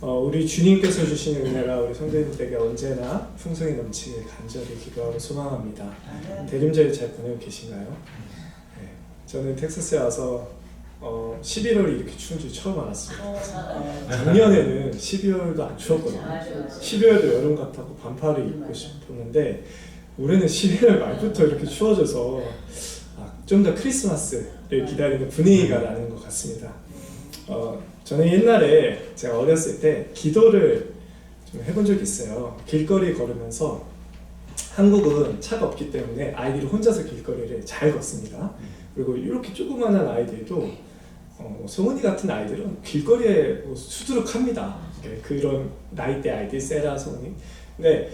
우리 주님께서 주시는 은혜가 우리 성도님들에게 언제나 풍성히 넘치길 간절히 기도하고 소망합니다. 대림절 잘 보내고 계신가요? 네. 저는 텍사스에 와서 11월이 이렇게 추운 줄 처음 알았습니다. 작년에는 12월도 안 추웠거든요. 12월도 여름 같다고 반팔을 입고 싶었는데 올해는 11월 말부터 이렇게 추워져서 좀 더 크리스마스를 기다리는 분위기가 나는 것 같습니다. 저는 옛날에 제가 어렸을 때 기도를 좀 해본 적이 있어요. 길거리 걸으면서 한국은 차가 없기 때문에 아이들이 혼자서 길거리를 잘 걷습니다. 그리고 이렇게 조그만한 아이들도 성은이 같은 아이들은 길거리에 수두룩합니다. 그런 나이대 아이들, 세라, 성은이. 근데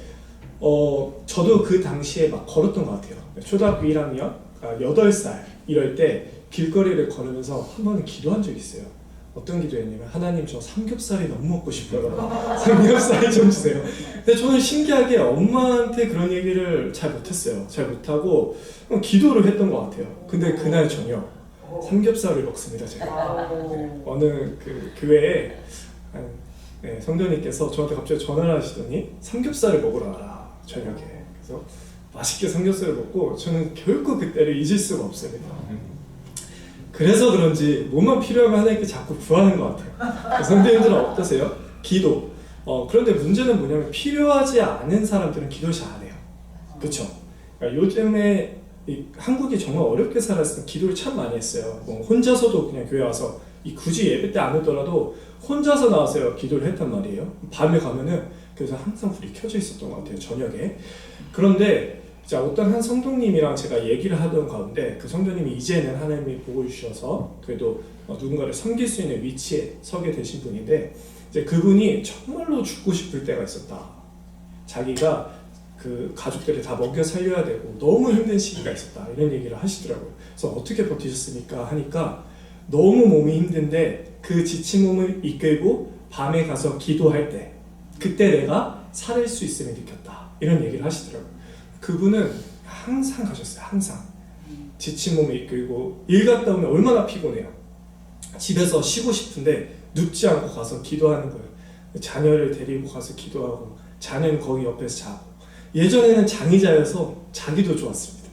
저도 그 당시에 막 걸었던 것 같아요. 초등학교 1학년, 8살 이럴 때 길거리를 걸으면서 한 번은 기도한 적이 있어요. 어떤 기도였냐면 하나님 저 삼겹살이 너무 먹고 싶어요. 삼겹살 좀 주세요. 근데 저는 신기하게 엄마한테 그런 얘기를 잘 못했어요. 잘 못하고 기도를 했던 것 같아요. 근데 그날 저녁 삼겹살을 먹습니다. 제가 어느 그 교회에 성도님께서 저한테 갑자기 전화를 하시더니 삼겹살을 먹으러 와라 저녁에. 그래서 맛있게 삼겹살을 먹고 저는 결코 그때를 잊을 수가 없습니다. 그래서 그런지 뭐만 필요하면 하나님께 자꾸 구하는 것 같아요. 성도님들은 어떠세요? 기도. 그런데 문제는 뭐냐면 필요하지 않은 사람들은 기도를 잘 안 해요. 그렇죠? 그러니까 요즘에 한국이 정말 어렵게 살았을 때 기도를 참 많이 했어요. 뭐 혼자서도 그냥 교회 와서 굳이 예배 때 안 오더라도 혼자서 나와서 기도를 했단 말이에요. 밤에 가면은 그래서 항상 불이 켜져 있었던 것 같아요. 저녁에. 그런데 자, 어떤 한 성도님이랑 제가 얘기를 하던 가운데 그 성도님이 이제는 하나님이 보고 주셔서 그래도 누군가를 섬길 수 있는 위치에 서게 되신 분인데 이제 그분이 정말로 죽고 싶을 때가 있었다. 자기가 그 가족들을 다 먹여 살려야 되고 너무 힘든 시기가 있었다. 이런 얘기를 하시더라고요. 그래서 어떻게 버티셨습니까? 하니까 너무 몸이 힘든데 그 지친 몸을 이끌고 밤에 가서 기도할 때 그때 내가 살을 수 있음을 느꼈다. 이런 얘기를 하시더라고요. 그분은 항상 가셨어요. 항상 지친 몸을 이끌고 일 갔다 오면 얼마나 피곤해요. 집에서 쉬고 싶은데 눕지 않고 가서 기도하는 거예요. 자녀를 데리고 가서 기도하고 자녀는 거기 옆에서 자고. 예전에는 장의자여서 자기도 좋았습니다.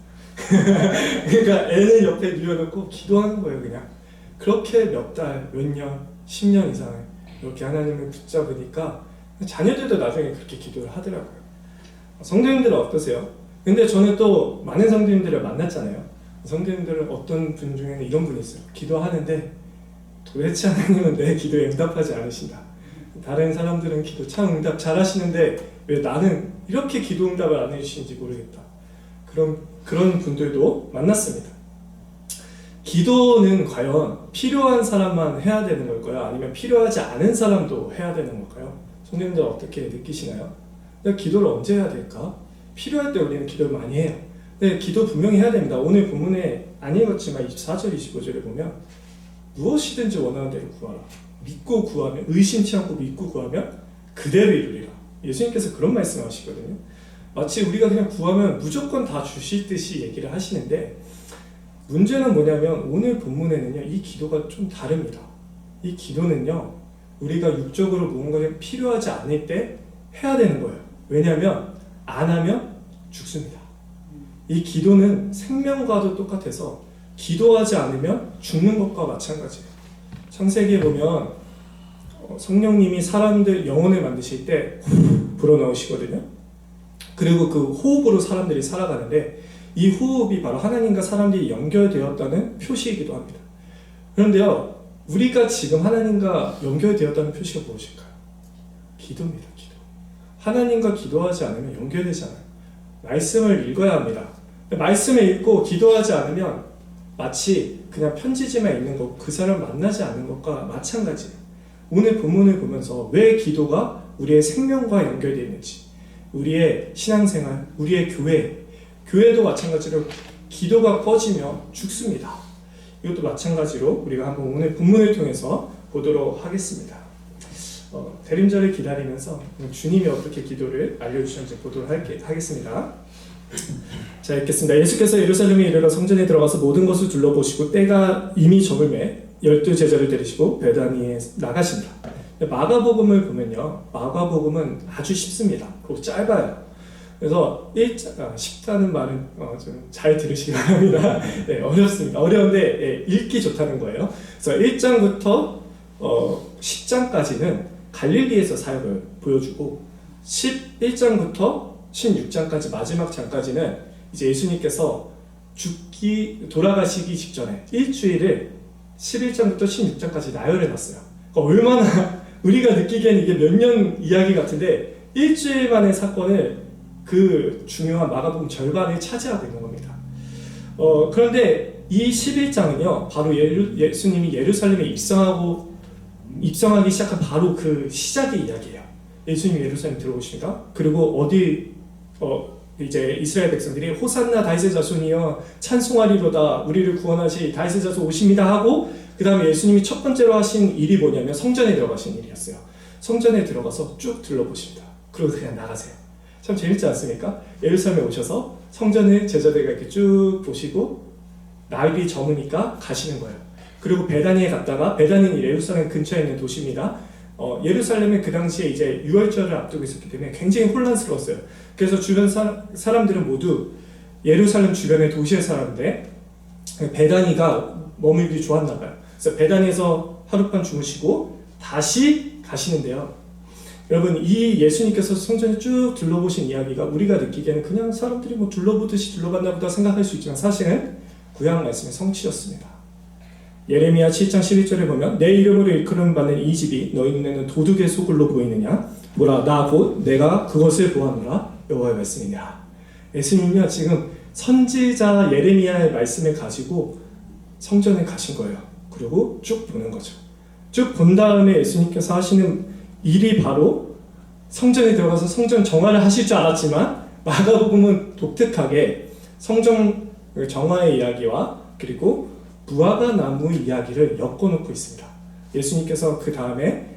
그러니까 애는 옆에 누워놓고 기도하는 거예요. 그냥 그렇게 몇 달, 몇 년, 10년 이상을 이렇게 하나님을 붙잡으니까 자녀들도 나중에 그렇게 기도를 하더라고요. 성도님들은 어떠세요? 근데 저는 또 많은 성도님들을 만났잖아요. 성도님들은 어떤 분 중에는 이런 분이 있어요. 기도하는데 도대체 하나님은 내 기도에 응답하지 않으신다. 다른 사람들은 기도 참 응답 잘 하시는데 왜 나는 이렇게 기도 응답을 안 해주시는지 모르겠다. 그런 분들도 만났습니다. 기도는 과연 필요한 사람만 해야 되는 걸까요? 아니면 필요하지 않은 사람도 해야 되는 걸까요? 성도님들 어떻게 느끼시나요? 기도를 언제 해야 될까? 필요할 때 우리는 기도를 많이 해요. 근데 기도 분명히 해야 됩니다. 오늘 본문에 안 읽었지만 24절, 25절에 보면 무엇이든지 원하는 대로 구하라. 믿고 구하면, 의심치 않고 믿고 구하면 그대로 이루리라. 예수님께서 그런 말씀을 하시거든요. 마치 우리가 그냥 구하면 무조건 다 주실 듯이 얘기를 하시는데 문제는 뭐냐면 오늘 본문에는요, 이 기도가 좀 다릅니다. 이 기도는요, 우리가 육적으로 무언가 필요하지 않을 때 해야 되는 거예요. 왜냐하면 안 하면 죽습니다. 이 기도는 생명과도 똑같아서 기도하지 않으면 죽는 것과 마찬가지예요. 창세기에 보면 성령님이 사람들 영혼을 만드실 때 불어넣으시거든요. 그리고 그 호흡으로 사람들이 살아가는데 이 호흡이 바로 하나님과 사람들이 연결되었다는 표시이기도 합니다. 그런데요, 우리가 지금 하나님과 연결되었다는 표시가 무엇일까요? 기도입니다. 기도. 하나님과 기도하지 않으면 연결되지 않아요. 말씀을 읽어야 합니다. 말씀을 읽고 기도하지 않으면 마치 그냥 편지지만 읽는 것, 그 사람 만나지 않는 것과 마찬가지예요. 오늘 본문을 보면서 왜 기도가 우리의 생명과 연결되어 있는지, 우리의 신앙생활, 우리의 교회도 마찬가지로 기도가 꺼지면 죽습니다. 이것도 마찬가지로 우리가 한번 오늘 본문을 통해서 보도록 하겠습니다. 대림절을 기다리면서 주님이 어떻게 기도를 알려주셨는지 보도록 하겠습니다. 자, 읽겠습니다. 예수께서 예루살렘에 이르러 성전에 들어가서 모든 것을 둘러보시고 때가 이미 저물매 12 제자를 데리시고 베다니에 나가신다. 근데 마가복음을 보면요, 마가복음은 아주 쉽습니다. 그리고 짧아요. 그래서 쉽다는 말은 좀 잘 들으시기 바랍니다. 네, 어렵습니다. 어려운데 읽기 좋다는 거예요. 그래서 1장부터 10장까지는 갈릴리에서 사역을 보여주고 11장부터 16장까지 마지막 장까지는 이제 예수님께서 돌아가시기 직전에 일주일을 11장부터 16장까지 나열해 놨어요. 그러니까 얼마나 우리가 느끼기에는 이게 몇 년 이야기 같은데 일주일 만의 사건을 그 중요한 마가복음 절반을 차지하고 있는 겁니다. 그런데 이 11장은요, 바로 예수님이 예루살렘에 입성하기 시작한 바로 그 시작의 이야기예요. 예수님이 예루살렘 들어오십니다. 그리고 이제 이스라엘 백성들이 호산나 다윗의 자손이여 찬송하리로다, 우리를 구원하시 다윗의 자손 오십니다 하고, 그 다음에 예수님이 첫 번째로 하신 일이 뭐냐면 성전에 들어가신 일이었어요. 성전에 들어가서 쭉 둘러보십니다. 그리고 그냥 나가세요. 참 재밌지 않습니까? 예루살렘에 오셔서 성전을 제자들과 이렇게 쭉 보시고 날이 저무니까 가시는 거예요. 그리고 베다니에 갔다가, 베다니는 예루살렘 근처에 있는 도시입니다. 예루살렘에 그 당시에 이제 유월절을 앞두고 있었기 때문에 굉장히 혼란스러웠어요. 그래서 주변 사람들은 모두 예루살렘 주변의 도시에 살았는데 베다니가 머물기 좋았나 봐요. 그래서 베다니에서 하룻밤 주무시고 다시 가시는데요. 여러분, 이 예수님께서 성전을 쭉 둘러보신 이야기가 우리가 느끼기에는 그냥 사람들이 뭐 둘러보듯이 둘러봤나 보다 생각할 수 있지만 사실은 구약 말씀의 성취였습니다. 예레미야 7장 11절에 보면 내 이름으로 일컬음 받는 이 집이 너희 눈에는 도둑의 소굴로 보이느냐? 보라, 나 곧 내가 그것을 보았노라. 여호와의 말씀이니라. 예수님은요, 지금 선지자 예레미야의 말씀을 가지고 성전에 가신 거예요. 그리고 쭉 보는 거죠. 쭉 본 다음에 예수님께서 하시는 일이 바로 성전에 들어가서 성전 정화를 하실 줄 알았지만 마가복음은 독특하게 성전 정화의 이야기와 그리고 무화과 나무 이야기를 엮어놓고 있습니다. 예수님께서 그 다음에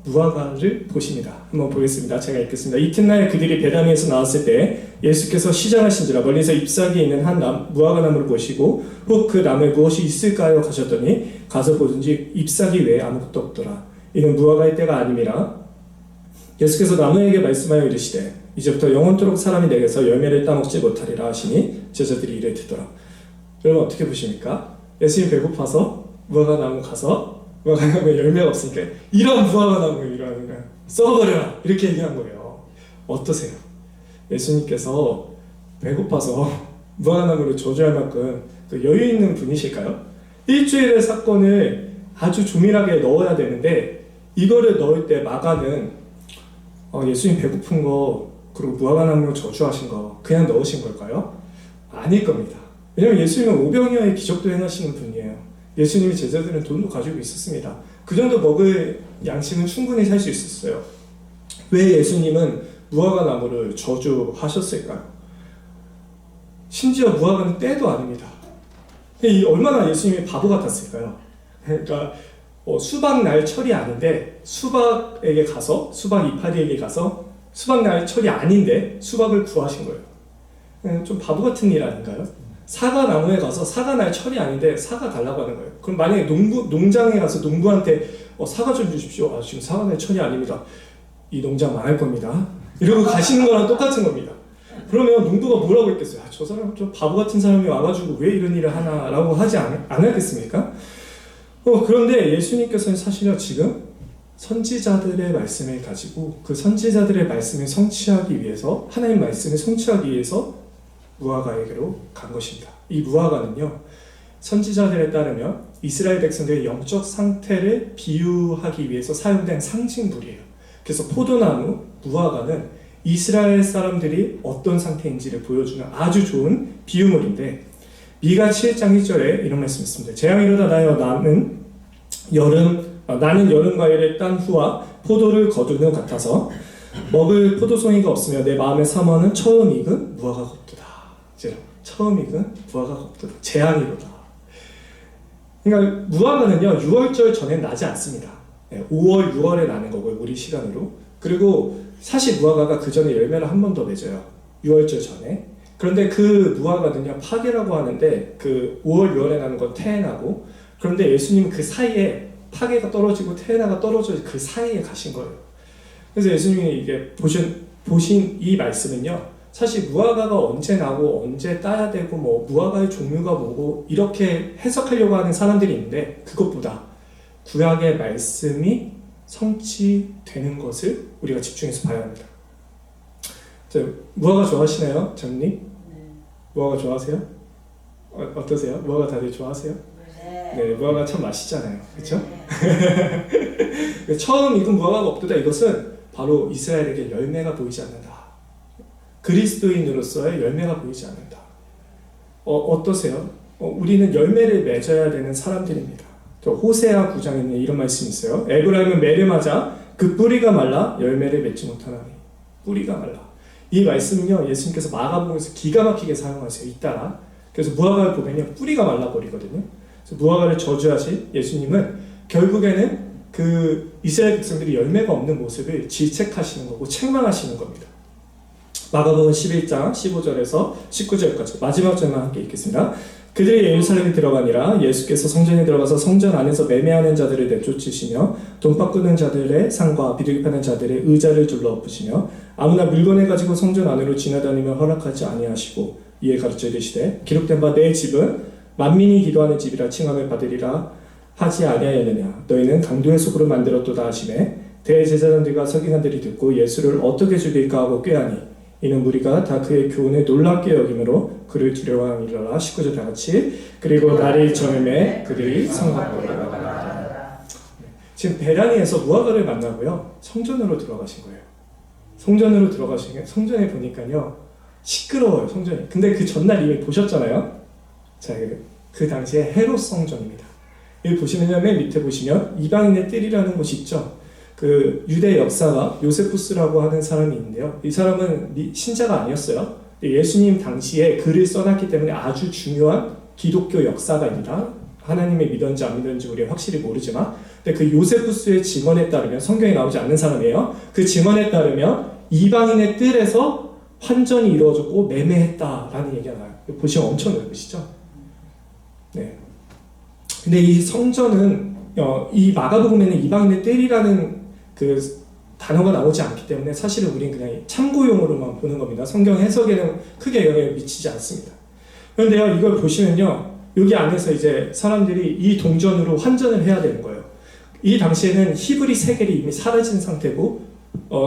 무화과를 보십니다. 한번 보겠습니다. 제가 읽겠습니다. 이튿날 그들이 베다니에서 나왔을 때 예수께서 시장하신지라 멀리서 잎사귀에 있는 한 무화과 나무를 보시고 혹 그 나무에 무엇이 있을까요? 가셨더니 가서 보든지 잎사귀 외에 아무것도 없더라. 이는 무화과의 때가 아님이라. 예수께서 나무에게 말씀하여 이르시되 이제부터 영원토록 사람이 내게서 열매를 따먹지 못하리라 하시니 제자들이 이를 듣더라. 여러분 어떻게 보십니까? 예수님 배고파서 무화과 나무 가서 무화과 나무에 열매가 없으니까 이런 무화과 나무 이러는 거야. 썩어버려라 이렇게 얘기한 거예요. 어떠세요? 예수님께서 배고파서 무화과 나무를 저주할 만큼 여유 있는 분이실까요? 일주일의 사건을 아주 조밀하게 넣어야 되는데 이거를 넣을 때 마가는 예수님 배고픈 거 그리고 무화과나무로 저주하신 거 그냥 넣으신 걸까요? 아닐 겁니다. 왜냐하면 예수님은 오병이어의 기적도 행하시는 분이에요. 예수님이 제자들은 돈도 가지고 있었습니다. 그 정도 먹을 양식은 충분히 살 수 있었어요. 왜 예수님은 무화과나무를 저주하셨을까요? 심지어 무화과는 때도 아닙니다. 얼마나 예수님이 바보 같았을까요? 그러니까 수박날 철이 아닌데 수박에게 가서 수박 이파리에게 가서 수박날 철이 아닌데 수박을 구하신 거예요. 좀 바보 같은 일 아닌가요? 사과 나무에 가서 사과날 철이 아닌데 사과 달라고 하는 거예요. 그럼 만약에 농장에 가서 농부한테 사과 좀 주십시오. 지금 사과날 철이 아닙니다. 이 농장 망할 겁니다. 이러고 가시는 거랑 똑같은 겁니다. 그러면 농부가 뭐라고 했겠어요? 저 사람 좀 바보 같은 사람이 와가지고 왜 이런 일을 하나라고 하지 않았겠습니까? 그런데 예수님께서는 사실은 지금 선지자들의 말씀을 가지고 그 선지자들의 말씀을 성취하기 위해서 하나님 말씀을 성취하기 위해서 무화과에게로 간 것입니다. 이 무화과는요, 선지자들에 따르면 이스라엘 백성들의 영적 상태를 비유하기 위해서 사용된 상징물이에요. 그래서 포도나무, 무화과는 이스라엘 사람들이 어떤 상태인지를 보여주는 아주 좋은 비유물인데 미가 7장 1절에 이런 말씀이 있습니다. 재앙이로다 나여 나는 여름 과일을 딴 후와 포도를 거둔 후 같아서 먹을 포도송이가 없으며 내 마음에 사모하는 처음 익은 무화과가 없도다. 처음 익은 무화과가 없도다. 재앙이로다. 그러니까 무화과는요 6월절 전에 나지 않습니다. 5월, 6월에 나는 거고요, 우리 시간으로. 그리고 사실 무화과가 그 전에 열매를 한 번 더 맺어요. 6월절 전에. 그런데 그 무화과는요 파계라고 하는데 그 5월, 6월에 나는 건 태행하고, 그런데 예수님은 그 사이에 파괴가 떨어지고 테에나가 떨어져 그 사이에 가신 거예요. 그래서 예수님이 이게 보신 이 말씀은요, 사실 무화과가 언제 나고 언제 따야 되고 뭐 무화과의 종류가 뭐고 이렇게 해석하려고 하는 사람들이 있는데, 그것보다 구약의 말씀이 성취되는 것을 우리가 집중해서 봐야 합니다. 무화과 좋아하시나요, 장님? 네. 무화과 좋아하세요? 어떠세요? 무화과 다들 좋아하세요? 네, 무화과 참 맛있잖아요, 그렇죠? 처음 익은 무화과가 없도다. 이것은 바로 이스라엘에게 열매가 보이지 않는다. 그리스도인으로서의 열매가 보이지 않는다. 어떠세요? 우리는 열매를 맺어야 되는 사람들입니다. 호세아 9장에는 이런 말씀이 있어요. 에브라임은 매름하자 그 뿌리가 말라 열매를 맺지 못하나니. 뿌리가 말라. 이 말씀은요, 예수님께서 마가복음에서 기가 막히게 사용하세요. 이따가. 그래서 무화과를 보면요, 뿌리가 말라버리거든요. 그래서 무화과를 저주하신 예수님은 결국에는 그 이스라엘 백성들이 열매가 없는 모습을 질책하시는 거고 책망하시는 겁니다. 마가복음 11장 15절에서 19절까지 마지막 절만 함께 읽겠습니다. 그들이 예루살렘에 들어가니라. 예수께서 성전에 들어가서 성전 안에서 매매하는 자들을 내쫓으시며 돈 바꾸는 자들의 상과 비둘기 파는 자들의 의자를 둘러 엎으시며 아무나 물건을 가지고 성전 안으로 지나다니며 허락하지 아니하시고 이에 가르쳐 이르시되 기록된 바 내 집은 만민이 기도하는 집이라 칭함을 받으리라 하지 아니하였느냐. 너희는 강도의 속으로 만들었도다 하시매 대제사장들과 서기관들이 듣고 예수를 어떻게 죽일까 하고 꾀하니 이는 무리가 다 그의 교훈에 놀랍게 여김으로 그를 두려워하니라. 19절 다같이 그리고 날이 저물매 그들이 성곽으로 나가니라. 지금 베라니에서 무화과를 만나고요, 성전으로 들어가신 거예요. 성전으로 들어가신 게, 성전에 보니까요 시끄러워요, 성전이. 근데 그 전날 이미 보셨잖아요. 자, 그 당시에 헤롯 성전입니다. 여기 보시면 맨 밑에 보시면 이방인의 뜰이라는 곳이 있죠. 그 유대 역사가 요세푸스라고 하는 사람이 있는데요. 이 사람은 신자가 아니었어요. 예수님 당시에 글을 써놨기 때문에 아주 중요한 기독교 역사가입니다. 하나님을 믿었는지 안 믿었는지 우리가 확실히 모르지만, 근데 그 요세푸스의 증언에 따르면, 성경에 나오지 않는 사람이에요. 그 증언에 따르면 이방인의 뜰에서 환전이 이루어졌고 매매했다라는 얘기가 나와요. 보시면 엄청 넓으시죠? 네. 근데 이 성전은 이 마가복음에는 이방인의 뜰이라는 그 단어가 나오지 않기 때문에 사실은 우리는 그냥 참고용으로만 보는 겁니다. 성경 해석에는 크게 영향을 미치지 않습니다. 그런데요, 이걸 보시면요, 여기 안에서 이제 사람들이 이 동전으로 환전을 해야 되는 거예요. 이 당시에는 히브리 세겔이 이미 사라진 상태고,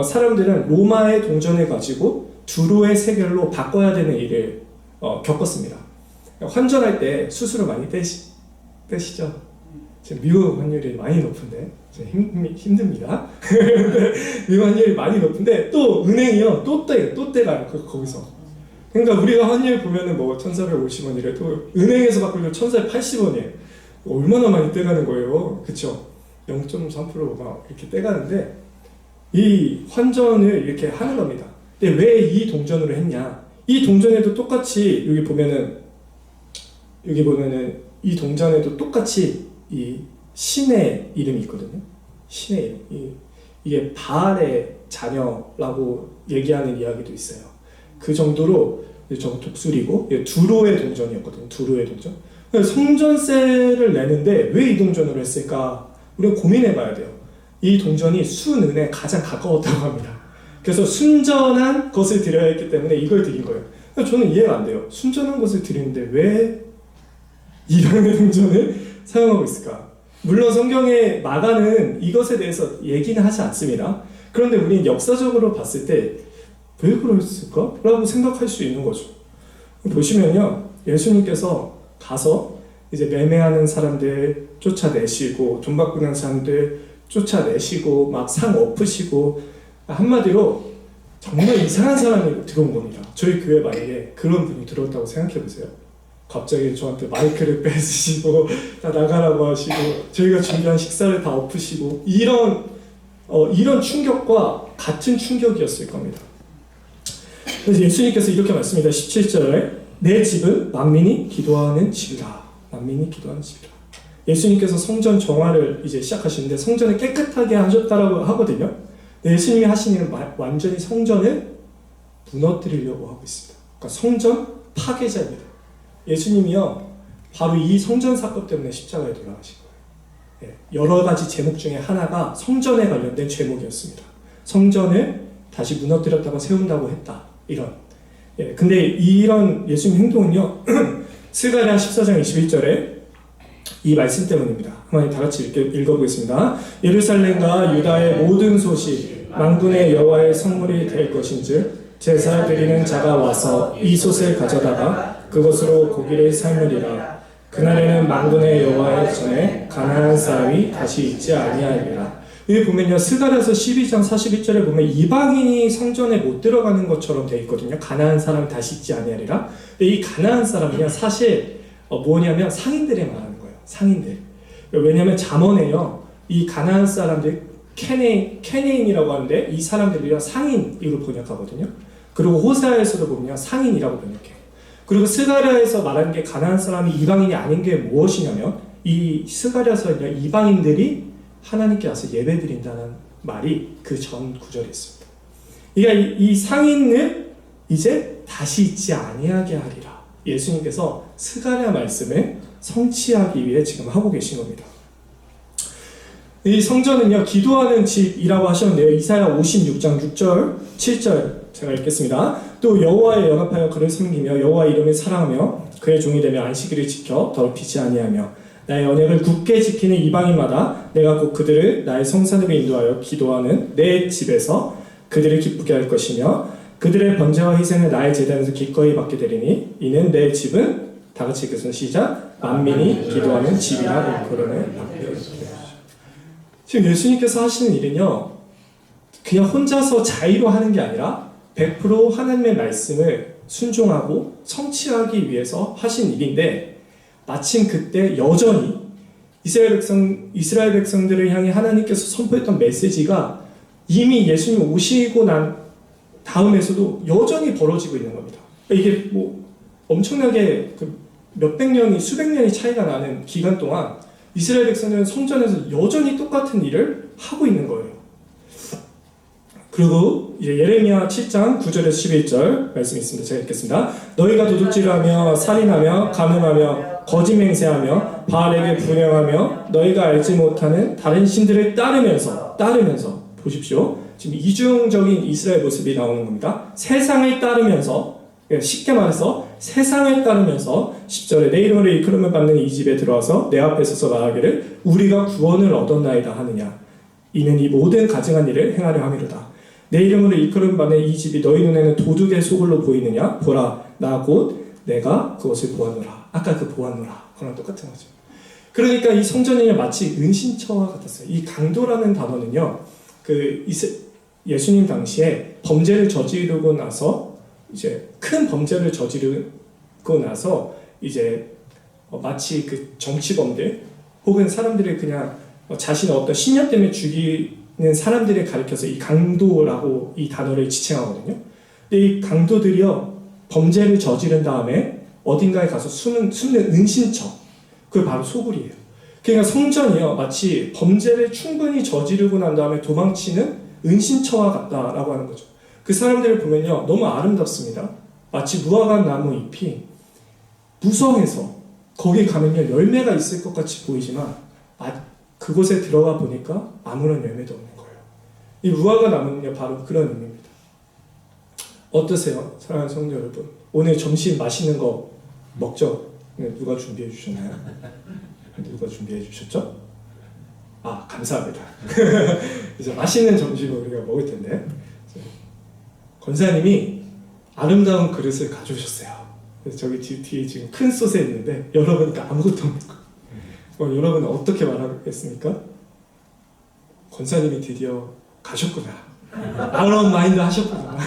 사람들은 로마의 동전을 가지고 두로의 세겔로 바꿔야 되는 일을 겪었습니다. 환전할 때 수수료 많이 떼시죠? 지금 미국 환율이 많이 높은데 힘듭니다. 미국 환율이 많이 높은데 또 은행이요 또 떼가요 거기서. 그러니까 우리가 환율 보면은 뭐 1,450원이래도 은행에서 바꾸면 1,480원이에요. 얼마나 많이 떼가는 거예요, 그렇죠? 0.3%막 이렇게 떼가는데 이 환전을 이렇게 하는 겁니다. 근데 왜 이 동전으로 했냐? 이 동전에도 똑같이 여기 보면은 이 동전에도 똑같이 이 신의 이름이 있거든요. 신의 이름. 이게 바알의 자녀라고 얘기하는 이야기도 있어요. 그 정도로 저 독수리고 두로의 동전이었거든요. 두로의 동전. 성전세를 내는데 왜 이 동전으로 했을까? 우리가 고민해봐야 돼요. 이 동전이 순은에 가장 가까웠다고 합니다. 그래서 순전한 것을 드려야 했기 때문에 이걸 드린 거예요. 저는 이해가 안 돼요. 순전한 것을 드리는데 왜 이방의 동전을 사용하고 있을까? 물론 성경의 마가는 이것에 대해서 얘기는 하지 않습니다. 그런데 우리는 역사적으로 봤을 때 왜 그랬을까? 라고 생각할 수 있는 거죠. 보시면요, 예수님께서 가서 이제 매매하는 사람들 쫓아내시고 돈 바꾸는 사람들 쫓아내시고 막 상 엎으시고, 한마디로 정말 이상한 사람이 들어온 겁니다. 저희 교회 만약에 그런 분이 들어왔다고 생각해 보세요. 갑자기 저한테 마이크를 뺏으시고 다 나가라고 하시고 저희가 준비한 식사를 다 엎으시고, 이런 충격과 같은 충격이었을 겁니다. 그래서 예수님께서 이렇게 말씀합니다. 17절에 내 집은 만민이 기도하는 집이다. 만민이 기도하는 집이다. 예수님께서 성전 정화를 이제 시작하시는데 성전을 깨끗하게 하셨다라고 하거든요. 예수님이 하신 일은 완전히 성전을 무너뜨리려고 하고 있습니다. 그러니까 성전 파괴자입니다. 예수님이요 바로 이 성전 사건 때문에 십자가에 돌아가신 거예요. 여러 가지 제목 중에 하나가 성전에 관련된 제목이었습니다. 성전을 다시 무너뜨렸다가 세운다고 했다. 이런. 근데 이런 예수님 행동은요, 스가랴 14장 21절에 이 말씀 때문입니다. 한번 다 같이 읽어보겠습니다. 예루살렘과 유다의 모든 소식, 만군의 여호와의 성물이 될 것인즉 제사 드리는 자가 와서 이 솥을 가져다가 그것으로 고기를 삶으리라. 그날에는 만군의 여호와의 전에 가나안 사람이 다시 있지 아니하리라. 여기 보면요, 스가랴서 12장 41절에 보면 이방인이 성전에 못 들어가는 것처럼 되어 있거든요. 가나안 사람이 다시 있지 아니하리라. 근데 이 가나안 사람은요, 사실 뭐냐면 상인들에 말하는 거예요. 상인들. 왜냐하면 잠언에요, 이 가나안 사람들 케네인이라고 하는데 이 사람들이요 상인으로 번역하거든요. 그리고 호세아에서도 보면 상인이라고 번역해요. 그리고 스가랴에서 말하는 게 가나안 사람이 이방인이 아닌 게 무엇이냐면 이 스가랴서는요, 이방인들이 하나님께 와서 예배드린다는 말이 그 전 구절에 있습니다. 그러니까 이 상인을 이제 다시 있지 아니하게 하리라. 예수님께서 스가랴 말씀을 성취하기 위해 지금 하고 계신 겁니다. 이 성전은요, 기도하는 집이라고 하셨는데요. 이사야 56장 6절, 7절 제가 읽겠습니다. 또 여호와에 연합하여 그를 섬기며 여호와 이름을 사랑하며 그의 종이 되며 안식일을 지켜 더럽히지 아니하며 나의 언약을 굳게 지키는 이방인마다 내가 곧 그들을 나의 성산으로 인도하여 기도하는 내 집에서 그들을 기쁘게 할 것이며 그들의 번제와 희생을 나의 제단에서 기꺼이 받게 되리니 이는 내 집은 다 같이 읽겠습니다. 시작. 만민이 기도하는 집이라 일컬음을 받게 되리라. 지금 예수님께서 하시는 일은요, 그냥 혼자서 자의로 하는 게 아니라 100% 하나님의 말씀을 순종하고 성취하기 위해서 하신 일인데, 마침 그때 여전히 이스라엘 백성들을 향해 하나님께서 선포했던 메시지가 이미 예수님 오시고 난 다음에서도 여전히 벌어지고 있는 겁니다. 이게 뭐 엄청나게 몇백 년이 수백 년이 차이가 나는 기간 동안 이스라엘 백성들은 성전에서 여전히 똑같은 일을 하고 있는 거예요. 그리고 이제 예레미야 7장 9절에서 11절 말씀이 있습니다. 제가 읽겠습니다. 너희가 도둑질하며 살인하며 간음하며 거짓 맹세하며 바알에게 분향하며 너희가 알지 못하는 다른 신들을 따르면서 보십시오. 지금 이중적인 이스라엘 모습이 나오는 겁니다. 세상을 따르면서, 쉽게 말해서 세상을 따르면서 10절에 내 이름으로 일컬음을 받는 이 집에 들어와서 내 앞에 서서 말하기를 우리가 구원을 얻었나이다 하느냐. 이는 이 모든 가증한 일을 행하려 함이로다. 내 이름으로 일컬음 받는 이 집이 너희 눈에는 도둑의 소굴로 보이느냐? 보라, 나 곧 내가 그것을 보았노라. 아까 그 보았노라. 그랑 똑같은 거죠. 그러니까 이 성전이 마치 은신처와 같았어요. 이 강도라는 단어는요, 예수님 당시에 범죄를 저지르고 나서 이제 큰 범죄를 저지르고 나서 이제 마치 그 정치범들 혹은 사람들을 그냥 자신의 어떤 신념 때문에 죽이는 사람들을 가리켜서 이 강도라고 이 단어를 지칭하거든요. 근데 이 강도들이요, 범죄를 저지른 다음에 어딘가에 가서 숨는 은신처, 그게 바로 소굴이에요. 그러니까 성전이요, 마치 범죄를 충분히 저지르고 난 다음에 도망치는 은신처와 같다라고 하는 거죠. 그 사람들을 보면요, 너무 아름답습니다. 마치 무화과 나무 잎이 무성해서 거기 가면요, 열매가 있을 것 같이 보이지만 그곳에 들어가 보니까 아무런 열매도 없는 거예요. 이 무화과 나무는요, 바로 그런 의미입니다. 어떠세요, 사랑하는 성도 여러분? 오늘 점심 맛있는 거 먹죠? 누가 준비해 주셨나요? 누가 준비해 주셨죠? 아, 감사합니다. 이제 맛있는 점심을 우리가 먹을 텐데, 권사님이 아름다운 그릇을 가져오셨어요. 그래서 저기 뒤에 지금 큰 솥에 있는데 열어보니까 아무것도 없는 거예요. 여러분은 어떻게 말하겠습니까? 권사님이 드디어 가셨구나. 아우런 마인드 하셨구나.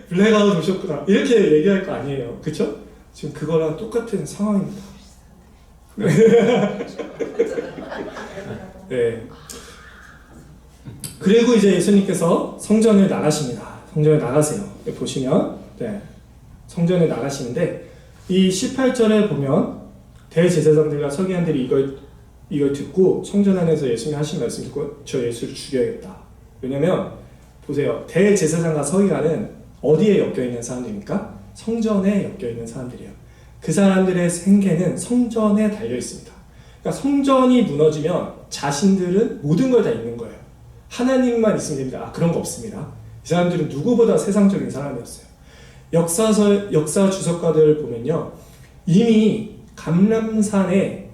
블랙아웃 오셨구나. 이렇게 얘기할 거 아니에요. 그쵸? 지금 그거랑 똑같은 상황입니다. 네. 그리고 이제 예수님께서 성전을 나가십니다. 성전에 나가세요. 보시면, 네. 성전에 나가시는데, 이 18절에 보면, 대제사장들과 서기관들이 이걸 듣고, 성전 안에서 예수님이 하신 말씀 듣고, 저 예수를 죽여야겠다. 왜냐면, 보세요. 대제사장과 서기관은 어디에 엮여있는 사람들입니까? 성전에 엮여있는 사람들이에요. 그 사람들의 생계는 성전에 달려있습니다. 그러니까 성전이 무너지면 자신들은 모든 걸 다 잃는 거예요. 하나님만 있으면 됩니다. 그런 거 없습니다. 이 사람들은 누구보다 세상적인 사람이었어요. 역사 주석가들 보면요, 이미 감람산에,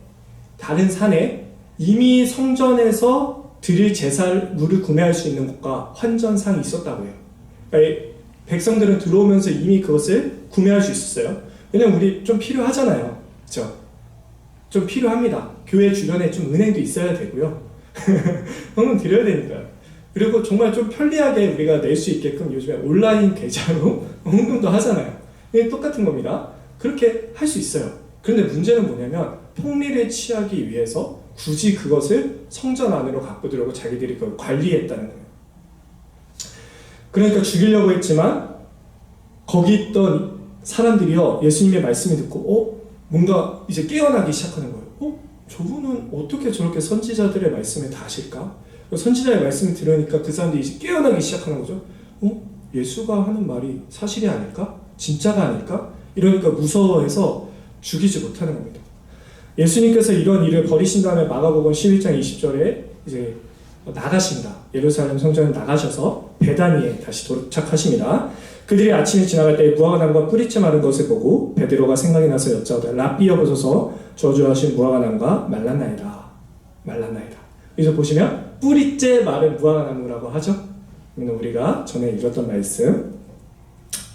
다른 산에 이미 성전에서 드릴 제사물을 구매할 수 있는 곳과 환전상이 있었다고 해요. 그러니까 백성들은 들어오면서 이미 그것을 구매할 수 있었어요. 왜냐면 우리 좀 필요하잖아요. 그렇죠? 좀 필요합니다. 교회 주변에 좀 은행도 있어야 되고요. 헌금 드려야 되니까요. 그리고 정말 좀 편리하게 우리가 낼 수 있게끔 요즘에 온라인 계좌로 헌금도 하잖아요. 이게 똑같은 겁니다. 그렇게 할 수 있어요. 그런데 문제는 뭐냐면 폭리를 취하기 위해서 굳이 그것을 성전 안으로 갖고 들어오고 자기들이 그걸 관리했다는 거예요. 그러니까 죽이려고 했지만 거기 있던 사람들이요, 예수님의 말씀을 듣고 뭔가 이제 깨어나기 시작하는 거예요. 저분은 어떻게 저렇게 선지자들의 말씀을 다 아실까? 선지자의 말씀을 들으니까 그 사람들이 이제 깨어나기 시작하는 거죠. 예수가 하는 말이 사실이 아닐까? 진짜가 아닐까? 이러니까 무서워해서 죽이지 못하는 겁니다. 예수님께서 이런 일을 벌이신 다음에 마가복음 11장 20절에 이제 나가십니다. 예루살렘 성전에 나가셔서 베다니에 다시 도착하십니다. 그들이 아침에 지나갈 때 무화과나무가 뿌리째 마른 것을 보고 베드로가 생각이 나서 여짜오되 랍비 여보소서 저주하신 무화과나무가 말랐나이다. 말랐나이다. 여기서 보시면 뿌리째 마른 무화과나무라고 하죠. 우리가 전에 읽었던 말씀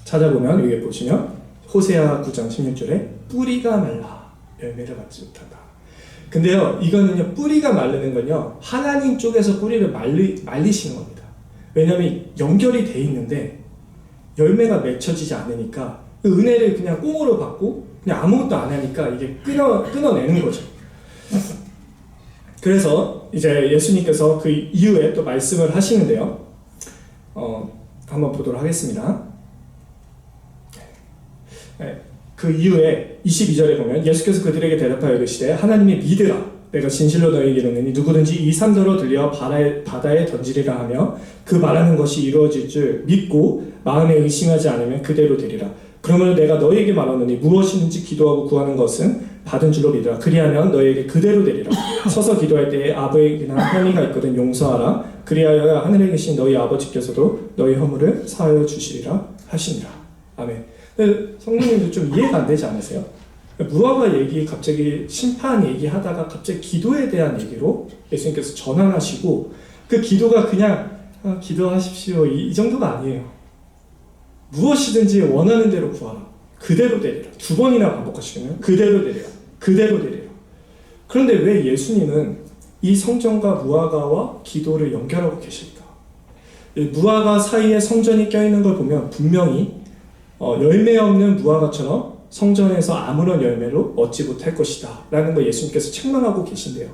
찾아보면 여기 보시면 호세아 9장 16절에 뿌리가 말라 열매를 받지 못한다. 근데요, 이거는요, 뿌리가 마르는 건요, 하나님 쪽에서 뿌리를 말리시는 겁니다. 왜냐하면 연결이 돼 있는데 열매가 맺혀지지 않으니까 그 은혜를 그냥 꽁으로 받고 그냥 아무것도 안 하니까 이게 끊어내는 거죠. 그래서 이제 예수님께서 그 이후에 또 말씀을 하시는데요. 한번 보도록 하겠습니다. 그 이후에 22절에 보면 예수께서 그들에게 대답하여 이르시되 하나님이 믿으라. 내가 진실로 너희에게 이르노니 누구든지 이 산더러 들려 바다에 던지리라 하며 그 말하는 것이 이루어질 줄 믿고 마음에 의심하지 않으면 그대로 되리라. 그러므로 내가 너희에게 말하노니 무엇이든지 기도하고 구하는 것은 받은 줄로 믿으라. 그리하면 너희에게 그대로 되리라. 서서 기도할 때에 아버지나 형이가 있거든 용서하라. 그리하여 하늘에 계신 너희 아버지께서도 너희 허물을 사하여 주시리라 하시니라. 아멘. 성도님도 좀 이해가 안 되지 않으세요? 무화과 얘기 갑자기 심판 얘기하다가 갑자기 기도에 대한 얘기로 예수님께서 전환하시고 그 기도가 그냥 기도하십시오 이 정도가 아니에요. 무엇이든지 원하는 대로 구하라. 그대로 되리라. 2번이나 반복하시면 그대로 되리라. 그대로 되리라. 그런데 왜 예수님은 이 성전과 무화과와 기도를 연결하고 계실까? 무화과 사이에 성전이 껴있는 걸 보면 분명히 열매 없는 무화과처럼 성전에서 아무런 열매로 얻지 못할 것이다 라는 걸 예수님께서 책망하고 계신데요.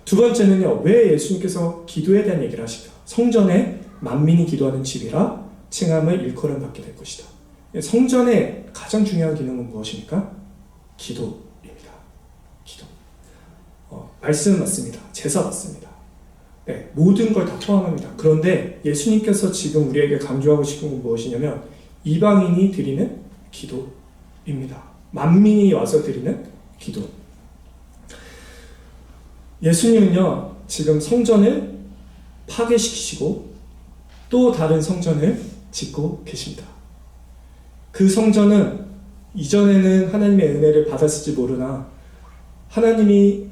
2번째는요, 왜 예수님께서 기도에 대한 얘기를 하실까? 성전에 만민이 기도하는 집이라 칭함을 일컬음 받게 될 것이다. 성전의 가장 중요한 기능은 무엇입니까? 기도입니다. 기도. 말씀 맞습니다. 제사 맞습니다. 네, 모든 걸 다 포함합니다. 그런데 예수님께서 지금 우리에게 강조하고 싶은 건 무엇이냐면 이방인이 드리는 기도입니다. 만민이 와서 드리는 기도. 예수님은요, 지금 성전을 파괴시키시고 또 다른 성전을 짓고 계십니다. 그 성전은 이전에는 하나님의 은혜를 받았을지 모르나 하나님이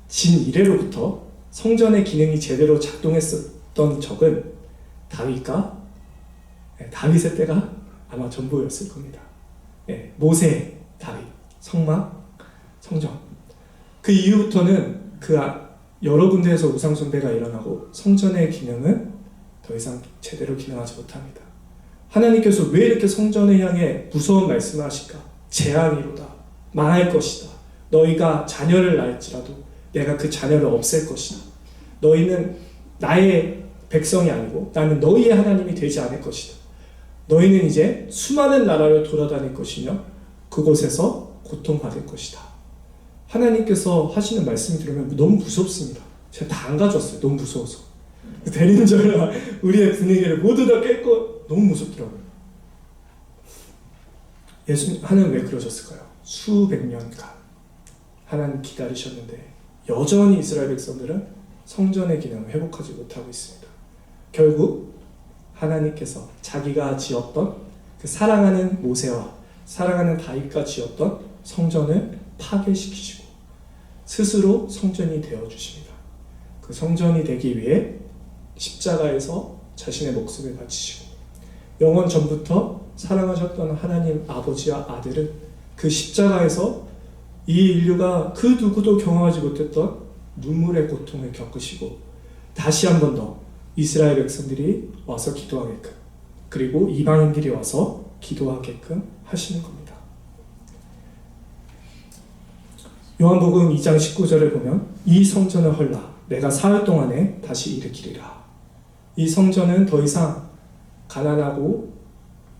진 이래로부터 성전의 기능이 제대로 작동했었던 적은 다윗의 때가 아마 전부였을 겁니다. 모세, 다윗, 성막, 성전. 그 이후부터는 여러 군데에서 우상 숭배가 일어나고 성전의 기능은 더 이상 제대로 기능하지 못합니다. 하나님께서 왜 이렇게 성전을 향해 무서운 말씀을 하실까? 재앙이로다. 망할 것이다. 너희가 자녀를 낳을지라도 내가 그 자녀를 없앨 것이다. 너희는 나의 백성이 아니고 나는 너희의 하나님이 되지 않을 것이다. 너희는 이제 수많은 나라를 돌아다닐 것이며 그곳에서 고통받을 것이다. 하나님께서 하시는 말씀을 들으면 너무 무섭습니다. 제가 다 안 가져왔어요. 너무 무서워서. 대리인절과 우리의 분위기를 모두 다 깰 너무 무섭더라고요. 하나님 왜 그러셨을까요? 수백 년간 하나님 기다리셨는데 여전히 이스라엘 백성들은 성전의 기능을 회복하지 못하고 있습니다. 결국 하나님께서 자기가 지었던 그 사랑하는 모세와 사랑하는 다윗과 지었던 성전을 파괴시키시고 스스로 성전이 되어주십니다. 그 성전이 되기 위해 십자가에서 자신의 목숨을 바치시고 영원 전부터 사랑하셨던 하나님 아버지와 아들은 그 십자가에서 이 인류가 그 누구도 경험하지 못했던 눈물의 고통을 겪으시고 다시 한 번 더 이스라엘 백성들이 와서 기도하게끔 그리고 이방인들이 와서 기도하게끔 하시는 겁니다. 요한복음 2장 19절을 보면 이 성전을 헐라 내가 사흘 동안에 다시 일으키리라. 이 성전은 더 이상 가난하고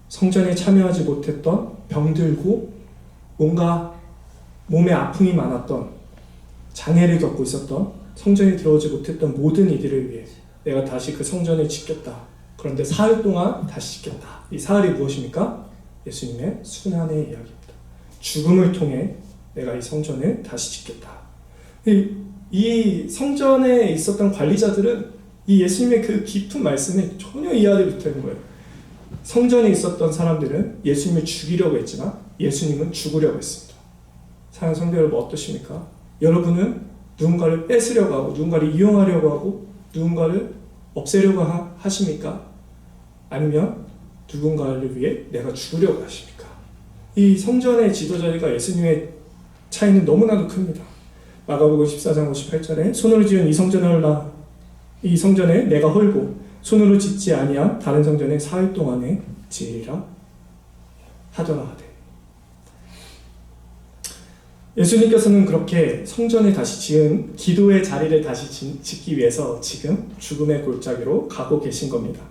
성전에 참여하지 못했던 병들고 뭔가 몸에 아픔이 많았던 장애를 겪고 있었던 성전에 들어오지 못했던 모든 이들을 위해 내가 다시 그 성전을 짓겠다. 그런데 사흘 동안 다시 짓겠다. 이 사흘이 무엇입니까? 예수님의 순환의 이야기입니다. 죽음을 통해 내가 이 성전을 다시 짓겠다. 이 성전에 있었던 관리자들은 이 예수님의 그 깊은 말씀에 전혀 이해하지 못하는 거예요. 성전에 있었던 사람들은 예수님을 죽이려고 했지만 예수님은 죽으려고 했습니다. 사랑하는 성도 여러분 어떠십니까? 여러분은 누군가를 뺏으려고 하고 누군가를 이용하려고 하고 누군가를 없애려고 하십니까? 아니면 누군가를 위해 내가 죽으려고 하십니까? 이 성전의 지도자들과 예수님의 차이는 너무나도 큽니다. 마가복음 14장 58절에 손으로 지은 이 성전에 내가 헐고 손으로 짓지 아니한 다른 성전에 사흘 동안에 지으리라 하더라 하되. 예수님께서는 그렇게 성전을 다시 지은 기도의 자리를 다시 짓기 위해서 지금 죽음의 골짜기로 가고 계신 겁니다.